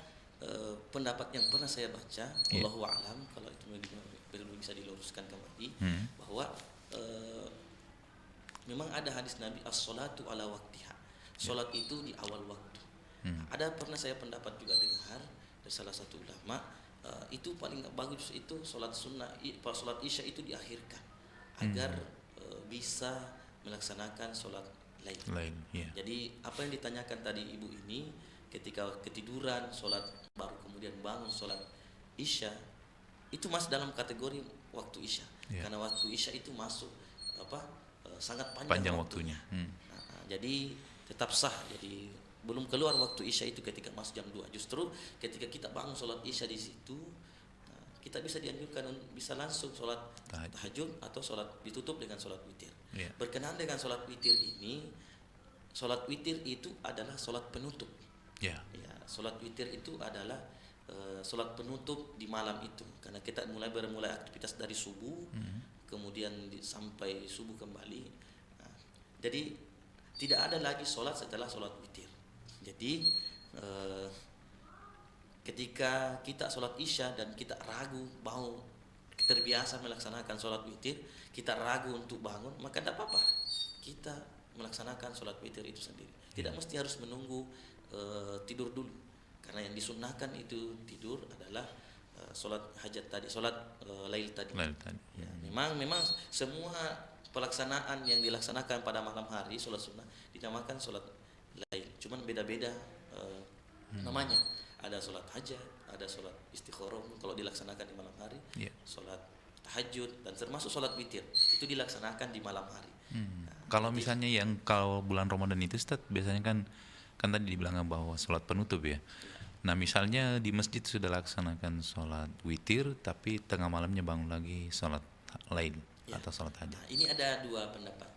[SPEAKER 5] pendapat yang pernah saya baca, Allahu a'lam, kalau itu perlu bisa diluruskan kembali, bahwa memang ada hadis Nabi as-sholatu ala waktiha. Sholat itu di awal waktu. Ada pernah saya pendapat juga dengar dari salah satu ulama, itu paling bagus itu sholat sunnah, sholat isya itu diakhirkan agar bisa melaksanakan sholat lain. Jadi apa yang ditanyakan tadi ibu ini, ketika ketiduran sholat baru kemudian bangun sholat isya, itu masih dalam kategori waktu isya. Karena waktu isya itu masuk sangat panjang waktunya. Jadi tetap sah. Jadi belum keluar waktu isya itu ketika masuk jam 2. Justru ketika kita bangun sholat isya di situ, kita bisa dianjurkan bisa langsung sholat tahajud atau sholat ditutup dengan sholat witir. Berkenaan dengan sholat witir ini, sholat witir itu adalah sholat penutup. Sholat witir itu adalah sholat penutup di malam itu, karena kita bermulai aktivitas dari subuh, kemudian sampai subuh kembali. Jadi tidak ada lagi sholat setelah sholat witir. Jadi ketika kita sholat isya dan kita ragu mau terbiasa melaksanakan sholat witir, kita ragu untuk bangun, maka tidak apa-apa kita melaksanakan sholat witir itu sendiri. Tidak mesti harus menunggu tidur dulu, karena yang disunnahkan itu tidur adalah sholat hajat tadi, sholat lail tadi. Ya, memang semua pelaksanaan yang dilaksanakan pada malam hari sholat sunnah dinamakan sholat lail, cuman beda-beda namanya. Ada sholat hajat, ada sholat istikharah kalau dilaksanakan di malam hari, sholat tahajud, dan termasuk sholat witir itu dilaksanakan di malam hari.
[SPEAKER 4] Kalau misalnya yang kalau bulan Ramadan itu Ustaz, biasanya kan tadi dibilang bahwa sholat penutup ya. Nah misalnya di masjid sudah laksanakan sholat witir, tapi tengah malamnya bangun lagi sholat lain atau sholat hajat.
[SPEAKER 5] Nah, ini ada dua pendapat.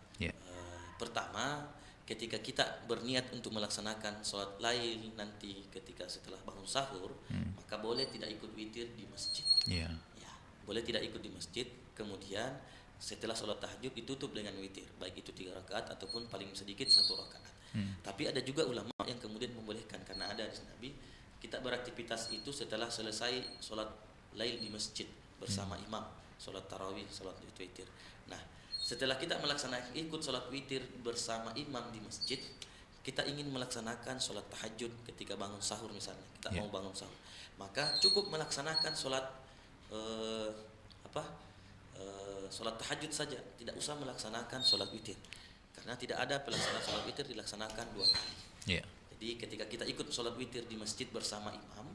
[SPEAKER 5] Pertama, ketika kita berniat untuk melaksanakan sholat lain nanti ketika setelah bangun sahur, maka boleh tidak ikut witir di masjid. Ya, boleh tidak ikut di masjid. Kemudian setelah sholat tahajud ditutup dengan witir, baik itu 3 rakaat ataupun paling sedikit 1 rakaat. Tapi ada juga ulama yang kemudian membolehkan, karena ada di Nabi kita beraktivitas itu setelah selesai sholat lail di masjid bersama imam, sholat tarawih, sholat witir. Nah, setelah kita melaksanakan ikut sholat witir bersama imam di masjid, kita ingin melaksanakan sholat tahajud ketika bangun sahur misalnya, kita mau bangun sahur, maka cukup melaksanakan sholat sholat tahajud saja, tidak usah melaksanakan sholat witir, karena tidak ada pelaksanaan sholat witir dilaksanakan 2 kali. Jadi ketika kita ikut sholat witir di masjid bersama imam,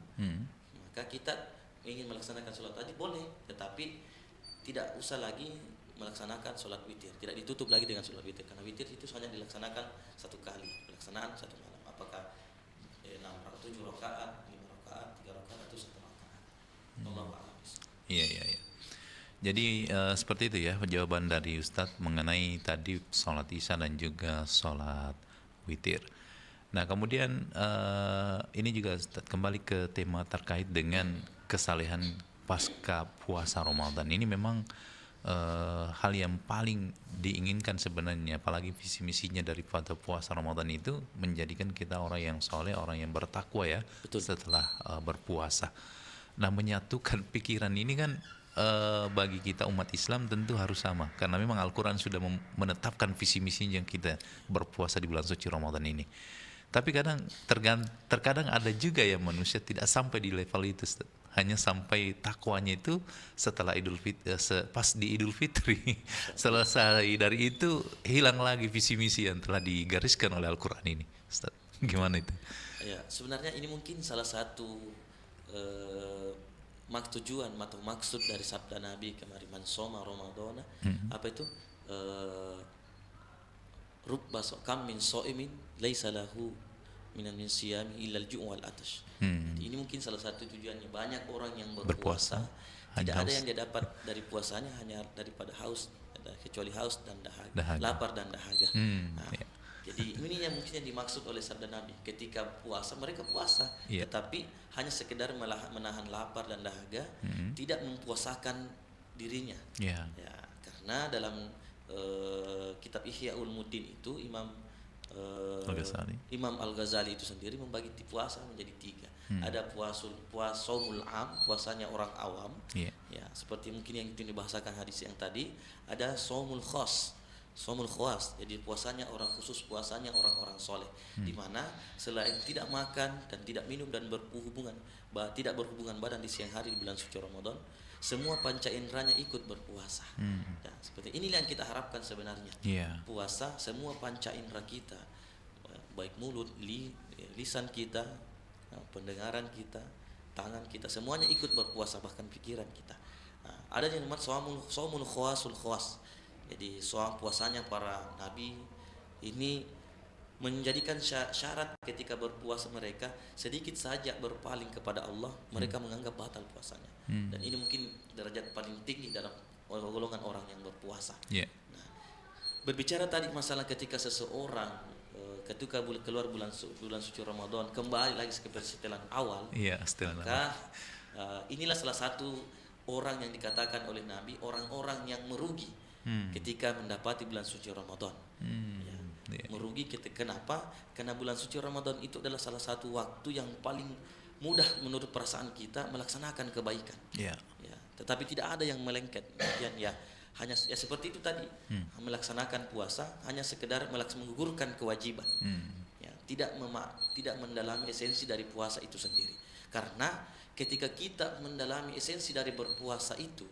[SPEAKER 5] maka kita ingin melaksanakan sholat tahajud boleh, tetapi tidak usah lagi melaksanakan sholat witir, tidak ditutup lagi dengan sholat witir, karena witir itu hanya dilaksanakan 1 kali, pelaksanaan 1 malam, apakah 7 rakaat, 5 rakaat, 3 rakaat atau 1 rakaat. Allah a'lam.
[SPEAKER 4] Iya. Jadi seperti itu ya jawaban dari Ustadz mengenai tadi sholat isya dan juga sholat witir. Nah kemudian ini juga Ustadz kembali ke tema terkait dengan kesalehan pasca puasa Ramadan. Ini memang hal yang paling diinginkan sebenarnya, apalagi visi misinya daripada puasa Ramadan itu menjadikan kita orang yang soleh, orang yang bertakwa ya. Betul. Setelah berpuasa. Nah menyatukan pikiran ini kan bagi kita umat Islam tentu harus sama, karena memang Al-Quran sudah menetapkan visi misi yang kita berpuasa di bulan suci Ramadan ini. Tapi terkadang ada juga ya manusia tidak sampai di level itu, hanya sampai takwanya itu setelah pas di Idul Fitri. Selesai dari itu hilang lagi visi misi yang telah digariskan oleh Al-Quran ini. Ustaz, gimana itu?
[SPEAKER 5] Ya, sebenarnya ini mungkin salah satu tujuan atau maksud dari sabda Nabi kemarin, man soma Ramadana, apa itu? Rubba kam min so'imin laisa lahu min siyami illa al-ju' wal atash. Ini mungkin salah satu tujuannya, banyak orang yang berpuasa tidak ada yang dia dapat dari puasanya hanya daripada haus, kecuali haus dan dahaga. Lapar dan dahaga. Jadi ini yang mungkin yang dimaksud oleh sabda Nabi, ketika puasa mereka puasa, tetapi hanya sekedar menahan lapar dan dahaga, tidak mempuasakan dirinya. Ya, karena dalam kitab Ihya Ulumuddin itu Imam Al-Ghazali itu sendiri membagi puasa menjadi 3. Ada puasomul am, puasanya orang awam, ya seperti mungkin yang dibahasakan hadis yang tadi. Ada somul khas, jadi puasanya orang khusus, puasanya orang-orang soleh, di mana selain tidak makan dan tidak minum dan tidak berhubungan badan di siang hari di bulan suci Ramadan, semua panca inderanya ikut berpuasa. Ya, seperti inilah yang kita harapkan sebenarnya. Puasa semua panca indera kita, baik mulut, lisan kita, pendengaran kita, tangan kita, semuanya ikut berpuasa, bahkan pikiran kita. Ada yang namanya shaumul khawasul khawas. Jadi puasanya para nabi ini menjadikan syarat ketika berpuasa mereka sedikit saja berpaling kepada Allah, mereka menganggap batal puasanya. Dan ini mungkin derajat paling tinggi dalam golongan orang yang berpuasa. Nah, berbicara tadi masalah ketika seseorang ketika keluar bulan suci Ramadan kembali lagi seperti setelan awal, maka inilah salah satu orang yang dikatakan oleh Nabi orang-orang yang merugi ketika mendapati bulan suci Ramadan.
[SPEAKER 4] Iya.
[SPEAKER 5] Merugi kita. Kenapa? Karena bulan suci Ramadan itu adalah salah satu waktu yang paling mudah menurut perasaan kita melaksanakan kebaikan.
[SPEAKER 4] Iya.
[SPEAKER 5] Ya, tetapi tidak ada yang melengket. Kemudian ya hanya ya seperti itu tadi, melaksanakan puasa hanya sekedar menggugurkan kewajiban. Ya, tidak mendalami esensi dari puasa itu sendiri. Karena ketika kita mendalami esensi dari berpuasa itu,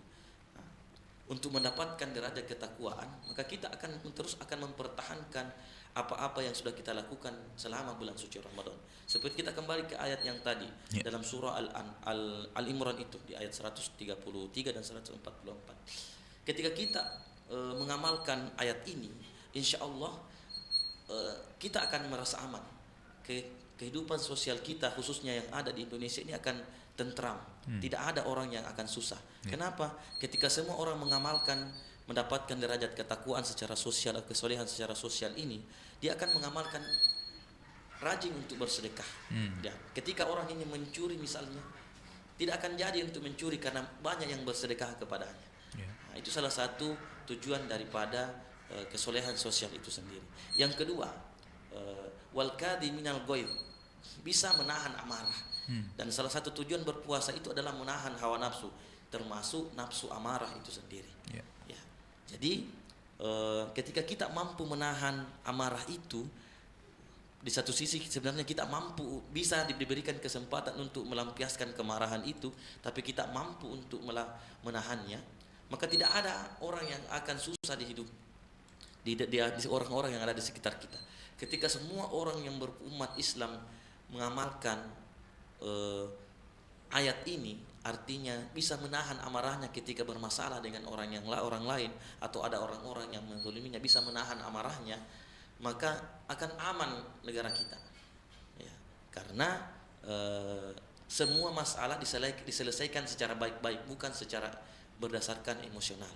[SPEAKER 5] untuk mendapatkan derajat ketakwaan, maka kita akan terus mempertahankan apa-apa yang sudah kita lakukan selama bulan suci Ramadan. Seperti kita kembali ke ayat yang tadi dalam surah Al-Imran itu di ayat 133 dan 144. Ketika kita mengamalkan ayat ini, insya Allah kita akan merasa aman. Kehidupan sosial kita khususnya yang ada di Indonesia ini akan tentram. Tidak ada orang yang akan susah. Kenapa? Ketika semua orang mengamalkan mendapatkan derajat ketakwaan secara sosial, kesolehan secara sosial ini, dia akan mengamalkan rajin untuk bersedekah. Ya, ketika orang ini mencuri misalnya, tidak akan jadi untuk mencuri karena banyak yang bersedekah kepadanya. Nah, itu salah satu tujuan daripada kesolehan sosial itu sendiri. Yang kedua, wal kadhiminal ghaidh, bisa menahan amarah. Dan salah satu tujuan berpuasa itu adalah menahan hawa nafsu, termasuk nafsu amarah itu sendiri. Ya. Jadi ketika kita mampu menahan amarah itu, di satu sisi sebenarnya kita mampu, bisa diberikan kesempatan untuk melampiaskan kemarahan itu, tapi kita mampu untuk menahannya, maka tidak ada orang yang akan susah di hidup di orang-orang yang ada di sekitar kita. Ketika semua orang yang berumat Islam mengamalkan ayat ini, artinya bisa menahan amarahnya ketika bermasalah dengan orang lain, atau ada orang-orang yang menzaliminya, bisa menahan amarahnya, maka akan aman negara kita. Ya, karena semua masalah diselesaikan secara baik-baik, bukan secara berdasarkan emosional.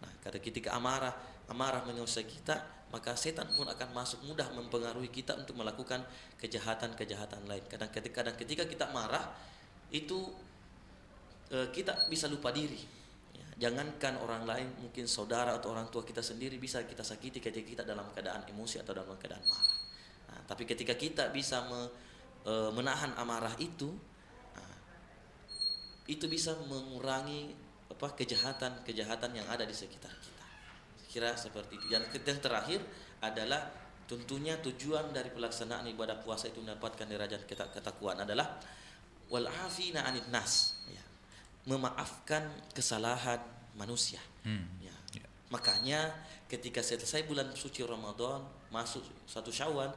[SPEAKER 5] Nah, karena ketika amarah menguasai kita, maka setan pun akan masuk, mudah mempengaruhi kita untuk melakukan kejahatan-kejahatan lain. Kadang-kadang ketika kita marah itu kita bisa lupa diri. Ya, jangankan orang lain, mungkin saudara atau orang tua kita sendiri bisa kita sakiti ketika kita dalam keadaan emosi atau dalam keadaan marah. Nah, tapi ketika kita bisa menahan amarah itu bisa mengurangi kejahatan yang ada di sekitar kita. Kira seperti itu. Yang terakhir adalah tentunya tujuan dari pelaksanaan ibadah puasa itu mendapatkan derajat ketakwaan adalah wal afina 'anil nas, ya. Memaafkan kesalahan manusia. Ya. Makanya ketika selesai bulan suci Ramadan, masuk 1 Syawal,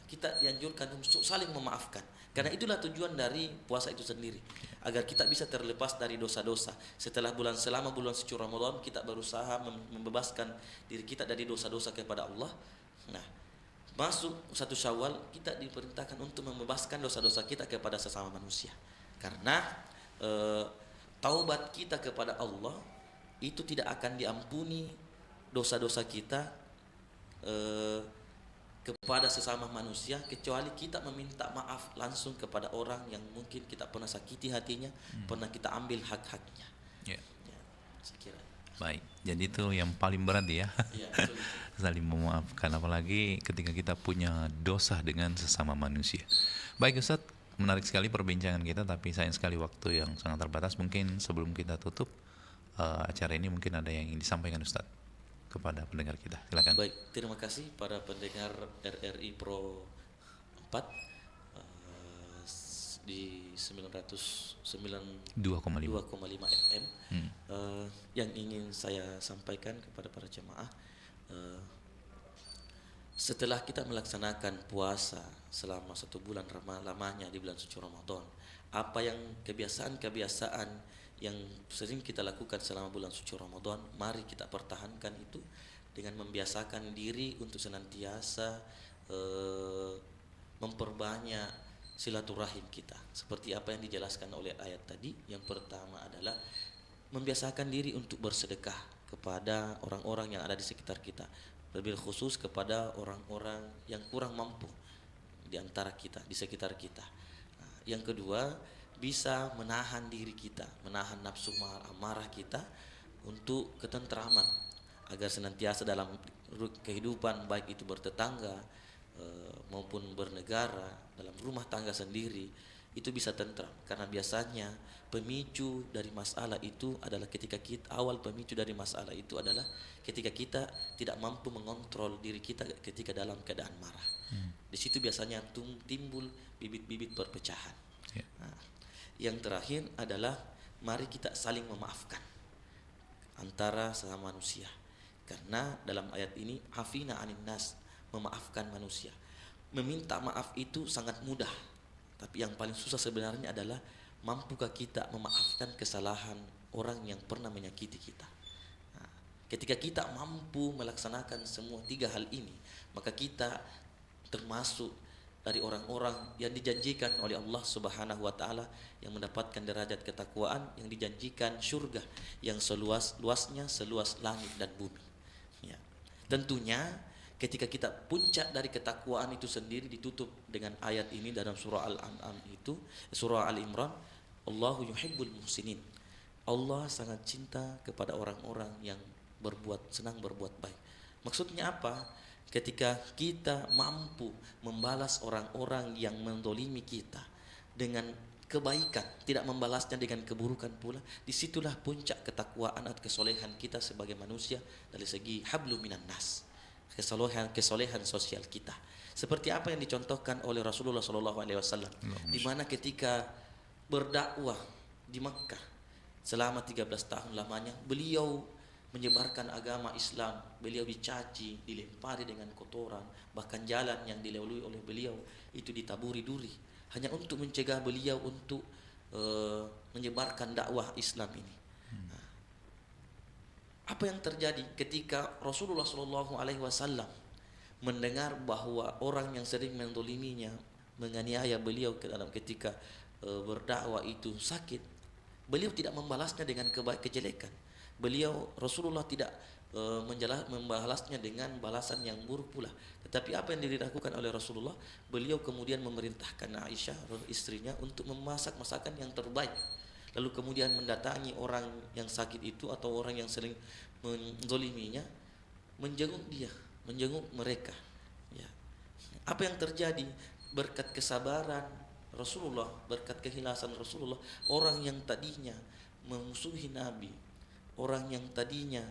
[SPEAKER 5] kita dianjurkan untuk saling memaafkan. Karena itulah tujuan dari puasa itu sendiri, agar kita bisa terlepas dari dosa-dosa. Selama bulan suci Ramadan kita berusaha membebaskan diri kita dari dosa-dosa kepada Allah. Nah, masuk 1 Syawal kita diperintahkan untuk membebaskan dosa-dosa kita kepada sesama manusia. Karena taubat kita kepada Allah itu tidak akan diampuni dosa-dosa kita kepada sesama manusia, kecuali kita meminta maaf langsung kepada orang yang mungkin kita pernah sakiti hatinya, pernah kita ambil hak-haknya. Ya, sekiranya.
[SPEAKER 4] Baik, jadi itu yang paling berat ya, saling memaafkan, apalagi ketika kita punya dosa dengan sesama manusia. Baik Ustadz, menarik sekali perbincangan kita, tapi sayang sekali waktu yang sangat terbatas. Mungkin sebelum kita tutup acara ini, mungkin ada yang ingin disampaikan Ustadz kepada pendengar kita, silakan.
[SPEAKER 5] Baik, terima kasih para pendengar RRI Pro 4 di 2,5 FM. Yang ingin saya sampaikan kepada para jemaah, setelah kita melaksanakan puasa selama 1 bulan lamanya di bulan suci Ramadan, apa yang kebiasaan-kebiasaan yang sering kita lakukan selama bulan suci Ramadan, mari kita pertahankan itu dengan membiasakan diri untuk senantiasa memperbanyak silaturahim kita. Seperti apa yang dijelaskan oleh ayat tadi, yang pertama adalah membiasakan diri untuk bersedekah kepada orang-orang yang ada di sekitar kita, lebih khusus kepada orang-orang yang kurang mampu di antara kita, di sekitar kita. Nah, yang kedua, bisa menahan diri kita, menahan nafsu marah kita untuk ketentraman, agar senantiasa dalam kehidupan baik itu bertetangga maupun bernegara, dalam rumah tangga sendiri itu bisa tentram. Karena biasanya pemicu dari masalah itu adalah ketika kita tidak mampu mengontrol diri kita ketika dalam keadaan marah. Di situ biasanya timbul bibit-bibit perpecahan. Nah, yang terakhir adalah mari kita saling memaafkan antara sesama manusia. Karena dalam ayat ini afina anin nas, memaafkan manusia. Meminta maaf itu sangat mudah, tapi yang paling susah sebenarnya adalah mampukah kita memaafkan kesalahan orang yang pernah menyakiti kita. Nah, ketika kita mampu melaksanakan semua 3 hal ini, maka kita termasuk dari orang-orang yang dijanjikan oleh Allah Subhanahu wa taala yang mendapatkan derajat ketakwaan, yang dijanjikan surga yang seluas-luasnya seluas langit dan bumi. Ya. Tentunya ketika kita puncak dari ketakwaan itu sendiri ditutup dengan ayat ini dalam surah Al-An'am itu, surah Al-Imran, Allahu yuhibbul muhsinin. Allah sangat cinta kepada orang-orang yang senang berbuat baik. Maksudnya apa? Ketika kita mampu membalas orang-orang yang mendolimi kita dengan kebaikan, tidak membalasnya dengan keburukan pula, disitulah puncak ketakwaan atau kesolehan kita sebagai manusia dari segi hablum minan nas. Kesolehan sosial kita. Seperti apa yang dicontohkan oleh Rasulullah SAW, di mana ketika berdakwah di Makkah selama 13 tahun lamanya, beliau menyebarkan agama Islam, beliau dicaci, dilempari dengan kotoran, bahkan jalan yang dilalui oleh beliau itu ditaburi duri, hanya untuk mencegah beliau untuk menyebarkan dakwah Islam ini. Apa yang terjadi ketika Rasulullah SAW mendengar bahwa orang yang sering mendoliminya, menganiaya beliau ketika berdakwah itu sakit, beliau tidak membalasnya dengan kejelekan. Rasulullah tidak membalasnya dengan balasan yang buruk pula. Tetapi apa yang dilakukan oleh Rasulullah, beliau kemudian memerintahkan Aisyah istrinya untuk memasak masakan yang terbaik. Lalu kemudian mendatangi orang yang sakit itu atau orang yang sering menzoliminya, menjenguk mereka. Ya. Apa yang terjadi? Berkat kesabaran Rasulullah, berkat keikhlasan Rasulullah, orang yang tadinya memusuhi Nabi, orang yang tadinya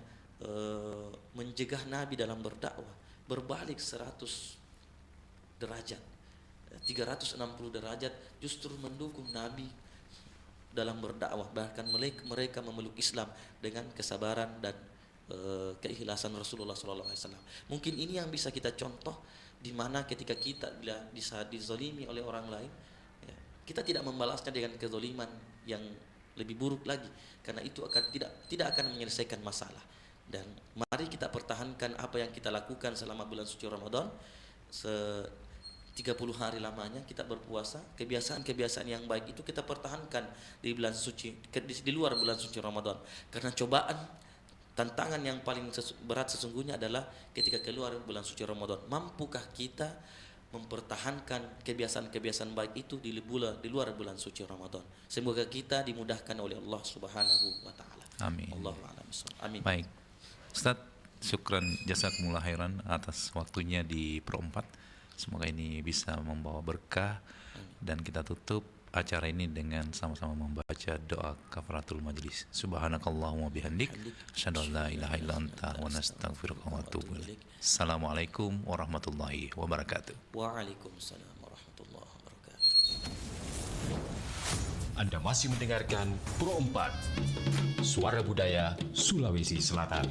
[SPEAKER 5] mencegah Nabi dalam berdakwah, berbalik 100 derajat, 360 derajat, justru mendukung Nabi dalam berdakwah. Bahkan mereka memeluk Islam dengan kesabaran dan keikhlasan Rasulullah SAW. Mungkin ini yang bisa kita contoh, di mana ketika kita bisa dizalimi oleh orang lain, ya, kita tidak membalasnya dengan kezaliman yang lebih buruk lagi, karena itu tidak akan menyelesaikan masalah. Dan mari kita pertahankan apa yang kita lakukan selama bulan suci Ramadan. 30 hari lamanya kita berpuasa, kebiasaan-kebiasaan yang baik itu kita pertahankan di bulan suci, di luar bulan suci Ramadan. Karena cobaan, tantangan yang paling berat sesungguhnya adalah ketika keluar bulan suci Ramadan. Mampukah kita mempertahankan kebiasaan-kebiasaan baik itu di luar bulan suci Ramadan? Semoga kita dimudahkan oleh Allah Subhanahu wa taala.
[SPEAKER 4] Amin.
[SPEAKER 5] Allahu a'lam. Amin.
[SPEAKER 4] Baik. Ustaz, syukran jazakumullah khairan atas waktunya di Pro 4. Semoga ini bisa membawa berkah. Dan kita tutup acara ini dengan sama-sama membaca doa kafaratul majlis. Subhanakallahumma bihamdik, asyhadu an la ilaha illa anta wa nastaghfiruka wa atubu ilaik. Assalamualaikum warahmatullahi wabarakatuh.
[SPEAKER 5] Waalaikumsalam warahmatullahi wabarakatuh.
[SPEAKER 13] Anda masih mendengarkan Pro 4, Suara Budaya Sulawesi Selatan.